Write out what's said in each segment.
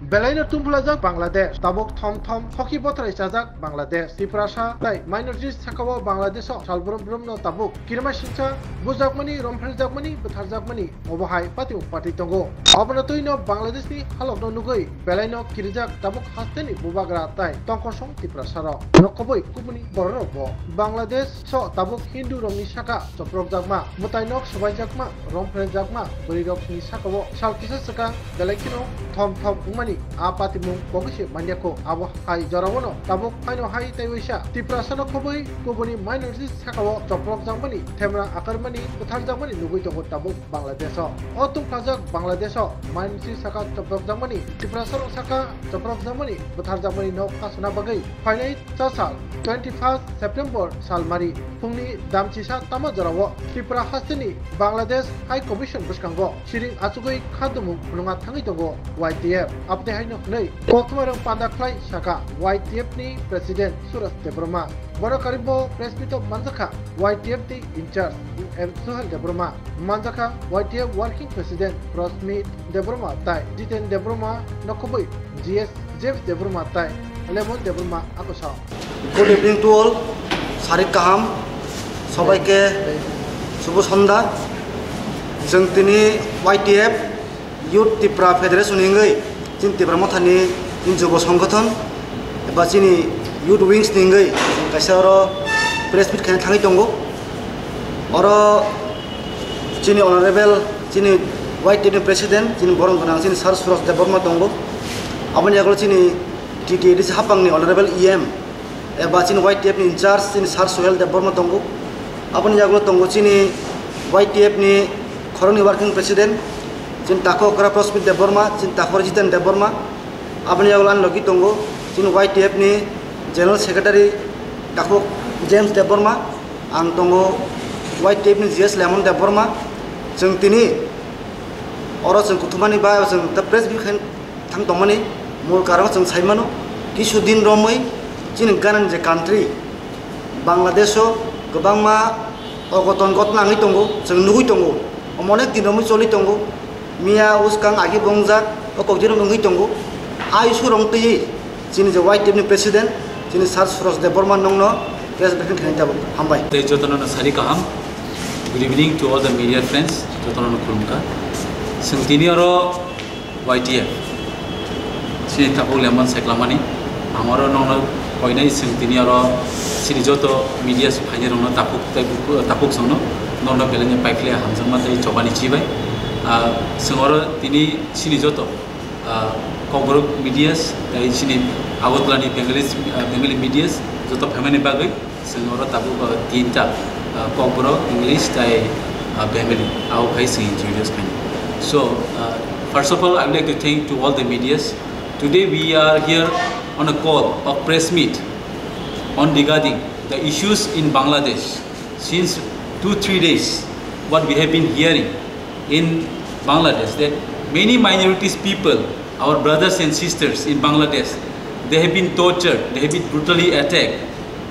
Belaino tumbulajak Bangladesh tabuk thom hoki botrai sajak Bangladesh Tiprasa tai minorities sakawa Bangladesh salbrum no tabuk kirma sincha bujakmani romphiljakmani butharjakmani obahai pati tongo abonatoi no Bangladesh ni halok no nugoi belaino kirijak tabuk hasteni bubagra tai tongkosong Tiprasa ro nokoboi kubuni borro bo Bangladesh so tabuk Hindu romni saka choprokjakma mutainok sobaijakma romphiljakma burirok ni sakawo salkisa saka belaikino thom umani apati mung bogisi manyako abo hai jarawono tabuk haino hai taiwisa tiprasano khoboi kubuni minorities sakawo choprok jangmani themra akarmani uthar jangmani nugui tongo tabuk Bangladesh o tung kajak Bangladesh minorities saka choprok jangmani tiprasano saka choprok jangmani uthar jangmani no kasuna bagai finai chasal 21 September salmari pungni damchisa tama jarawo tripura hasteni Bangladesh High Commission buskango siring achugoi khadumung nunga thangi tongo YTF apte haino nei kokmarang pandaklai saka YTF ni president Suras Debroma boro karibo press meet of manjaka YTF ti in charge Suhal Debroma manjaka YTF working president Prosmit Debroma tai Jiten Debroma nokoboi GS James Debroma tai Lemon Debroma akosa Good evening to all. Sarik kaham সবাইকে শুভ সন্ধ্যা जों दिनै YTF Youth Tripura Federation इंगै जों Tripura मथानि जुब संगठन एबा जोंनि Youth Wings इंगै कायसा आरो press मिट खालामनो थाङै दङ आरो जोंनि अनारेबल जोंनि YTF नि प्रेसिडेन्ट जोंनि बरं गोनां जोंनि सार सुरज देबबर्मा दङ आबनि आगोल जोंनि TTD हापांनि अनारेबल EM एबा जोंनि YTF नि इनचार्ज जोंनि सार सुहेल देबबर्मा दङ आबनि आगोल दङ जोंनि YTF नि खरंनि वर्किं प्रेसिडेन्ट जों ताको करा प्रस्मित देबबर्मा जों ताको जितेन देबबर्मा आबनि आगोल आन लगि दङ जोंनि YTF नि जनरल सेक्रेटारि ताको जेम्स देबबर्मा आं दङ YTF नि GS लेमन देबबर्मा जों दिनै अरो जों कुथुमानि बा जों द प्रेस बि थां दंमानि मूल कारण जों साइमानो किछु दिन रमै जोंनि गानान जे कान्ट्रि बांलादेशआव गोबांमा अघटन घटनाङै दङ जों नुगै दङ अनेक दिन रमै चलि दङ मिया उसकां आगि बंजाक अकजिर नुगै दङ आइ सुरंतयै जोंनि जे YTF नि प्रेसिडेन्ट जोंनि सार सुरज देबबर्मा नंनो प्रेस ब्रिफिं खालामनाय जाबाय हामबाय जतननो सारि गाहाम good evening to all the media friends जतननो खुलुमका जों दिनै आरो YTF सिनि थाबो लेमन साइक्लामानि आमारो नंनो कयनाय जों दिनै आरो सिनि जत मीडिया फाइने रंनो तापुक संनो नंनो बेलेने पाइखले हामजमा दै चबानि चिबाय जों आरो दिनै सिनि जत कबर मीडियास दै सिनि आगतलानि बेंगली मीडियास जत फेमानि बागै जों आरो ताबुक तीनटा कबर इंग्लिश दै बेंगली आउ फाइ सिं इंट्रोड्यूस खानि so first of all I would like to thank to all the medias. Today we are here on a call of press meet on regarding the issues in Bangladesh. Since 2-3 days, what we have been hearing in Bangladesh, that many minorities people, our brothers and sisters in Bangladesh, they have been tortured, they have been brutally attacked,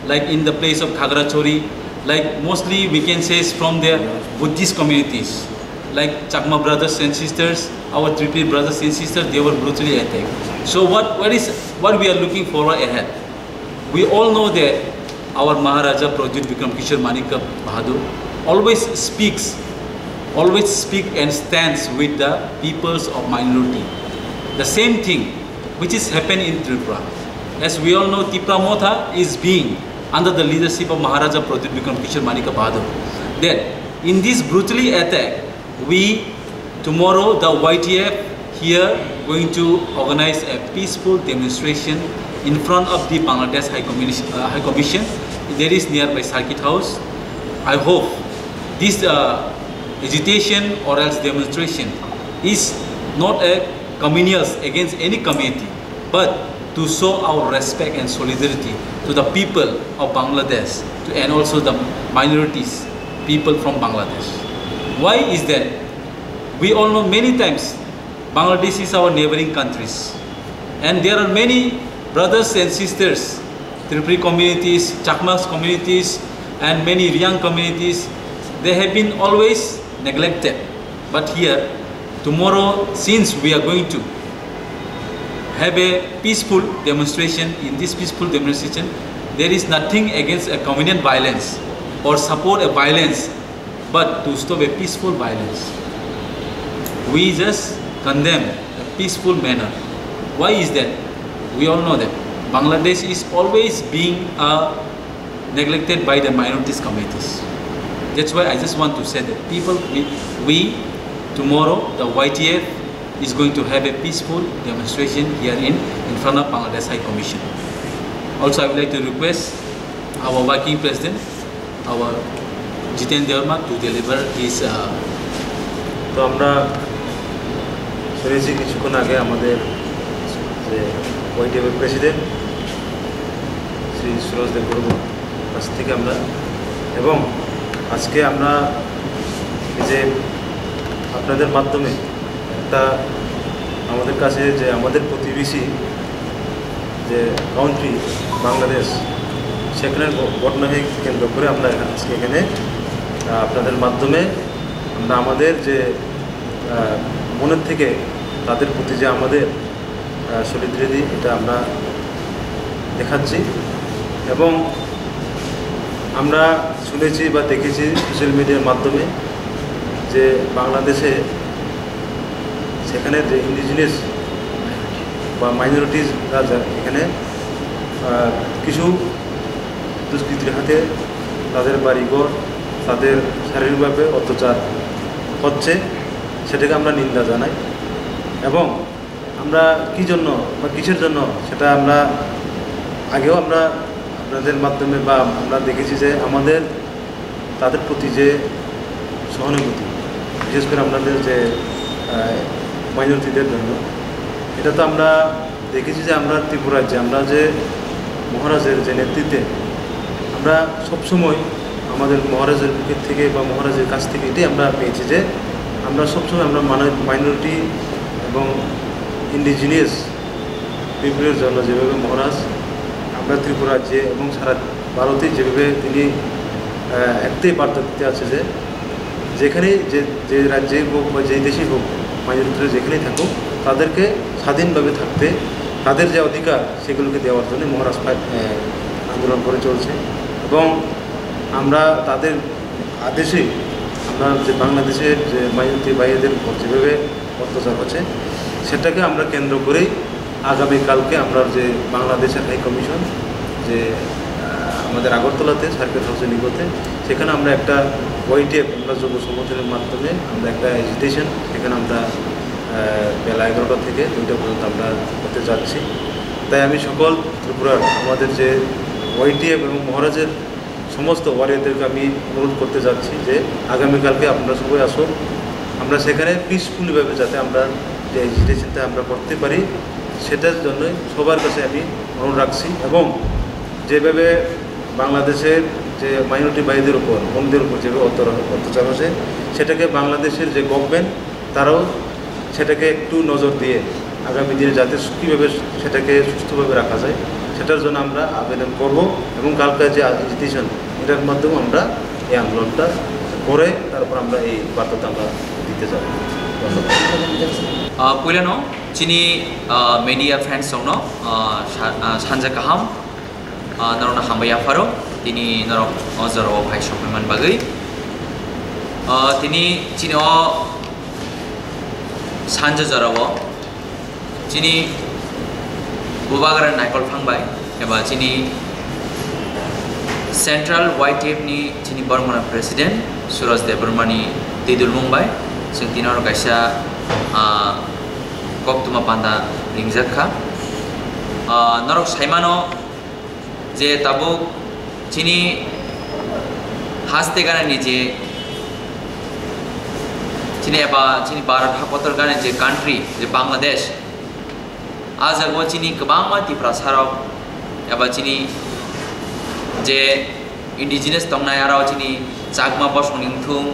like in the place of Khagrachori, like mostly we can say from their Buddhist communities. Like Chakma brothers and sisters, our Tripura brothers and sisters, they were brutally attacked. So what we are looking forward ahead? We all know that our Maharaja Pradyut Vikram Kishore Manika Bahadur always speak and stands with the peoples of minority. The same thing which is happening in Tripura. As we all know, Tripura Motha is being under the leadership of Maharaja Pradyut Vikram Kishore Manika Bahadur. That in this brutally attack, we tomorrow the YTF here going to organize a peaceful demonstration in front of the Bangladesh High Commission. There is nearby Circuit House. I hope this agitation or else demonstration is not a communal against any community, but to show our respect and solidarity to the people of Bangladesh and also the minorities people from Bangladesh. Why is that? We all know many times Bangladesh is our neighboring countries, and there are many brothers and sisters, Tripura communities, Chakmas communities, and many young communities. They have been always neglected. But here, tomorrow, since we are going to have a peaceful demonstration. In this peaceful demonstration, there is nothing against a convenient violence or support a violence, but to stop a peaceful violence. We just condemn a peaceful manner. Why is that? We all know that Bangladesh is always being neglected by the minorities communities. That's why I just want to say that we tomorrow the YTF is going to have a peaceful demonstration here in front of Bangladesh High Commission. Also, I would like to request our working president, our Jiten Devarma, to deliver his. তো আমরা শুনেছি কিছুক্ষণ আগে আমাদের যে ওয়াইটিএফের president Shri Suraj Debbarma কাছ থেকে আমরা, এবং আজকে আমরা যে আপনাদের মাধ্যমে একটা আমাদের কাছে যে আমাদের প্রতিবেশী যে কান্ট্রি বাংলাদেশ, সেখানের ঘটনাকে কেন্দ্র করে আমরা আজকে এখানে আপনাদের মাধ্যমে আমরা আমাদের যে মনের থেকে তাদের প্রতি যে আমাদের সলিডারিটি, এটা আমরা দেখাচ্ছি। এবং আমরা শুনেছি বা দেখেছি সোশ্যাল মিডিয়ার মাধ্যমে যে বাংলাদেশে সেখানে যে ইন্ডিজিনিয়াস বা মাইনরিটিসরা এখানে কিছু দুষ্কৃতির হাতে তাদের বাড়িঘর, তাদের শারীরিকভাবে অত্যাচার হচ্ছে, সেটাকে আমরা নিন্দা জানাই। এবং আমরা কী জন্য বা কিসের জন্য সেটা আমরা আগেও আমরা আপনাদের মাধ্যমে বা আমরা দেখেছি যে আমাদের তাদের প্রতি যে সহানুভূতি, বিশেষ করে আপনাদের যে মাইনরিটিদের জন্য, এটা তো আমরা দেখেছি যে আমরা ত্রিপুরার যে আমরা যে মহারাজের যে নেতৃত্বে আমরা সবসময় আমাদের মহারাজের বুকের থেকে বা মহারাজের কাছ থেকে এটাই আমরা পেয়েছি যে আমরা সবসময় আমরা মাইনরিটি এবং ইন্ডিজিনিয়াস পিপুলের জন্য যেভাবে মহারাজ আমরা ত্রিপুরা রাজ্যে এবং সারা ভারতে যেভাবে তিনি একটাই বার্তা দিতে আছে যে যেখানে যে রাজ্যে হোক বা যেই দেশেই হোক, মাইনরিটিরা যেখানেই থাকুক, তাদেরকে স্বাধীনভাবে থাকতে, তাদের যে অধিকার সেগুলোকে দেওয়ার জন্য মহারাজ আন্দোলন করে চলছে। এবং আমরা তাদের আদেশে আমরা যে বাংলাদেশের যে মাইনরিটি ভাইদের যেভাবে অত্যাচার হচ্ছে, সেটাকে আমরা কেন্দ্র করেই আগামীকালকে আমরা যে বাংলাদেশের হাই কমিশন যে আমাদের আগরতলাতে সার্কিট হাউসের নিকটে, সেখানে আমরা একটা ওয়াইটিএফ আমরা যুব সংগঠনের মাধ্যমে আমরা একটা এজিটেশন সেখানে আমরা বেলা 11টা থেকে 2টা পর্যন্ত আমরা করতে যাচ্ছি। তাই আমি সকল ত্রিপুরার আমাদের যে ওয়াইটিএফ এবং মহারাজের সমস্ত ওয়ারিয়ারদেরকে আমি অনুরোধ করতে যাচ্ছি যে আগামীকালকে আপনারা সবাই আসুন, আমরা সেখানে পিসফুলিভাবে যাতে আমরা যে এজিটেশনটা আমরা করতে পারি, সেটার জন্য সবার কাছে আমি অনুরোধ রাখছি। এবং যেভাবে বাংলাদেশের যে মাইনরিটি ভাইদের উপর, বোনদের উপর যেভাবে অত্যাচার হচ্ছে, সেটাকে বাংলাদেশের যে গভর্নমেন্ট তারাও সেটাকে একটু নজর দিয়ে আগামী দিনে যাতে কীভাবে সেটাকে সুস্থভাবে রাখা যায়, সেটার জন্য আমরা আবেদন করব। এবং কালকে যে এজিটেশন, এটার মাধ্যমে আমরা এই আন্দোলনটা করে তারপর আমরা এই বার্তাটা আমরা দিতে যাব। ধন্যবাদ। पहिलानो चिनी मेडिया फ्रेंड्स दंनो सानजा गाहाम नरना हामबाय आफारो तिनी नरक अजरो भाई सफैमान बागै तिनी चिनी सानजा जराव चिनी बुबागार नायकल फांबाय एबा चिनी सेंट्रल YTF नि चिनी बर्मन प्रेसिडेंट सुरज देबबर्मानि दिदुल मुंबाय जों दिनार गायसा गक्तुमा पान्दा रिंजाखा नरक साइमानो जे ताबुक चिनी हास्ते गाने जे चिनी एबा चिनी भारत हाकतर गाने जे कान्ट्री जे बांग्लादेश आज अगो चिनी गोबां मानसिफ्रा साराव एबा चिनी जे इंडिजिनियास दंनाय आराव चिनी जागमा बसं निंथुं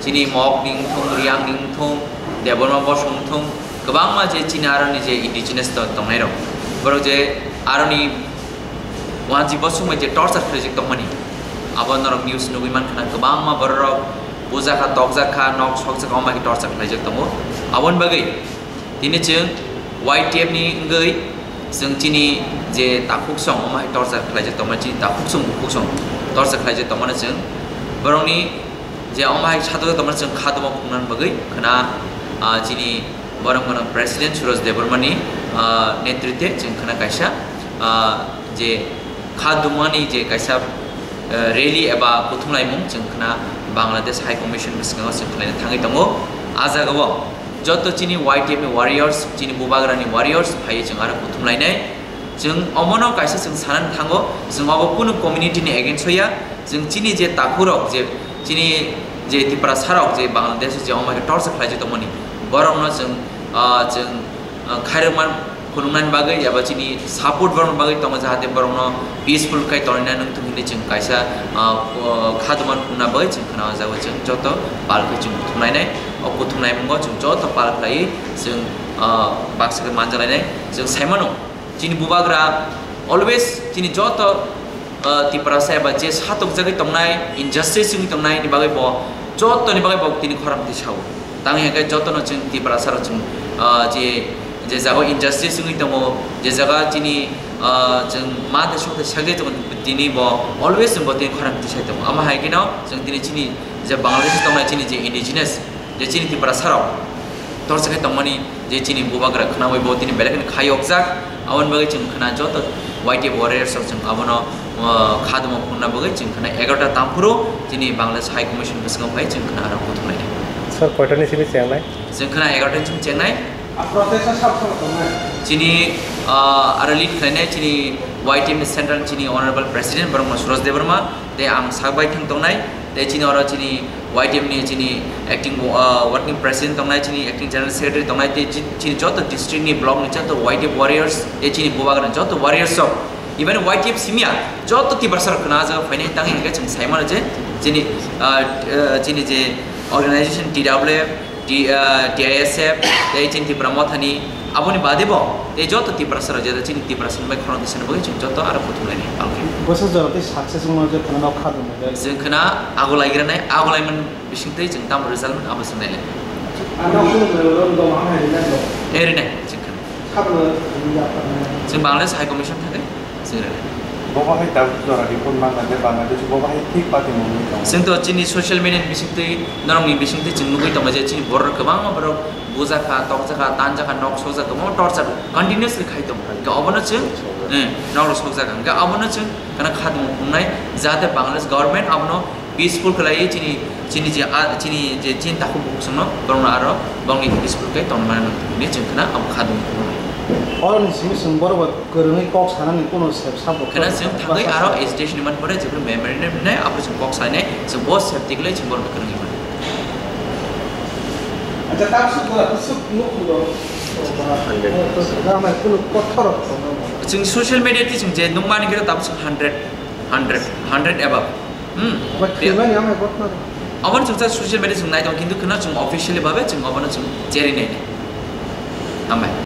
चिनी मक निंथुं रियां निंथुं देबरमा बसंथुं गोबां जे चिनी आरनि जे इंडिजिनियास दंनाय रं बरो जे आरनि वाजी बसुं जे टर्चर प्रोजेक्ट दंमनि आबो नरक न्यूज नुगै मानखाना गोबां मा बरो बुजाखा तकजाखा नक सकजाखा माहि टर्चर प्रोजेक्ट दङ आबन बागै दिनै जों YTF ni ngai जों चिनी जे ताकुक सं अमा टर्चर खालायजे तमा चिनी ताकुक सं बुकुक सं टर्चर खालायजे तमानो जों बरंनि जे अमा सातो तमा जों खादमा खुंनान बगै खना चिनी बरंगन प्रेसिडेंट सुरज देबरमानी नेतृत्वे जों खना कायसा जे खादुमानि जे कायसा रैली एबा बुथुमनायमुं जों खना बांग्लादेश हाई कमिशन बिसिङाव जों खालायनो थाङै दङ आजागाव जत चिनी YTF नि वारियर्स चिनी बुबाग्रानि वारियर्स फाय जों आरो बुथुमलायनाय जों अमनो कायसा जों सानान थाङो जों अब कुनु कम्युनिटिनि एगेन्स्ट होया जों चिनी जे ताकुरक जे चिनी जे तिप्रा सारक जे बांग्लादेश जे अमाय टर्च खालायजे दमनि बरंनो जों खायरमान खुलुंनान बागै एबा चिनी सपोर्ट बरन बागै तम जाहाते बरंनो पीसफुल काय तरिना नों तुंनि जों कायसा खादमान खुंना बागै जों खना जाव जों जत पालखै जों बुथुमलायनाय बुथुमनाय मुङाव जों जत पालखै जों बाक्साखौ मानजालायनाय जों सायमानो चिनी बुबाग्रा अलवेज चिनी जत तिप्रासा एबा जे सातक जगै तंनाय इनजास्टिस जों तंनाय नि बागै ब जतनि बागै ब तिनी खरामति साव तांगे हेगै जतनो जों तिप्रासा जों जे जागा इनजास्टिस जों दङ जे जागा चिनी जों मा देशखौ सागे जों दिनै ब अलवेज जों बते खरामति साय दङ आमा हायगिनो जों दिनै चिनी जे बांलादेश तंनाय चिनी जे इंडिजिनस जे चिनी तिप्रासा टर्चकै तंमानि जे चिनी बुबाग्रा खनावै ब दिनै बेलेगनि खायकजाक आवन बागै जों खना जत YTF वारियर्स जों आबनो खादमा खुंना बागै जों खना 11टा तामफुरो दिनै बांलादेश हाई कमिशन बिसिङाव फाय जों खना आरो बुथुमलायनाय सर कयटानि सिम चेंनाय जों खना 11टानि सिम चेंनाय प्रसेसा साबसन दंनाय चिनी आरो लीड खालायनाय चिनी YTF नि सेन्ट्रल चिनी ऑनरेबल प्रेसिडेंट ब्रह्म सुरज देबरमा दे आं साबाय थां दंनाय दे चिनी आरो चिनी YTF नि चिनी एक्टिंग वर्किंग प्रेसिडेंट दंनाय चिनी एक्टिंग जनरल सेक्रेटरी दंनाय ते चिनी जत डिस्ट्रिक्ट नि ब्लॉक नि जत YTF वारियर्स ए चिनी बुबाग्रा जत वारियर्स ऑफ इवन YTF सिमिया जत तिब्रासर खना जा फाइनाय तांगे हेगे जों सायमान जे चिनी जे ऑर्गेनाइजेशन TWF TISF ते चिनी तिब्रामथानि आबोनि बादेबो ते जत तिब्रासर जे चिनी तिब्रासर बाय खरन दिसन बगै जों जत आरो बुथुमलायनाय आंखे बोसोर जरते सक्सेस मो जे खना खादुम जों खना आगलायग्रानाय आगलायमोन बिसिंथै जों दाम रिजाल्ट आबोसो नायले एरैनो जों जों बांलादेश हाई कमिशन थागोन जों बबाहाय दाउ जरा रिपोर्ट बांलादेश बबाहाय थिक पार्टी मोननै दं जोंथ' चिनी ससियेल मिडिया बिसिंथै नरमनि बिसिंथै जों नुगै दं जे चिनी बर गोबां बर बुजाखा तकजाखा तानजाखा नक सौजाखा मो टर्चर कन्टिन्युअसलि खाय दं गावबनो जों नर सौजाखा गावबनो जों kana खादुम खुंनाय जाहाथे बांलादेश गभर्नमेन्ट आबनो पीसफुल खलाय चिनी जे चिन्ताखौ बुसनो बरना आरो बंनि पीसफुल कै तनमान नि जों kana अब खादुम अरनि सिम बरबा गोरोङै कक सानानै कोनो साबो kana जों थाङै आरो एजुकेशन मन परे जेबो मेमोरेन्डम नै अब जों कक सानाय जों बहुत सेफ्टिकलै जों बरबा गोरोङै मन अच्छा तासु नुखुदो गामा कुनु पत्थर जों ससियेल मिडिया ति जों जे नंमानि गेरा ताबो 100 एबव बाखिमानि आमा पत्थर अवन जों ससियल मिडिया जों नाय दं किन्तु kana जों अफिशियली भाबे जों अवन जों जेरि नै आमाय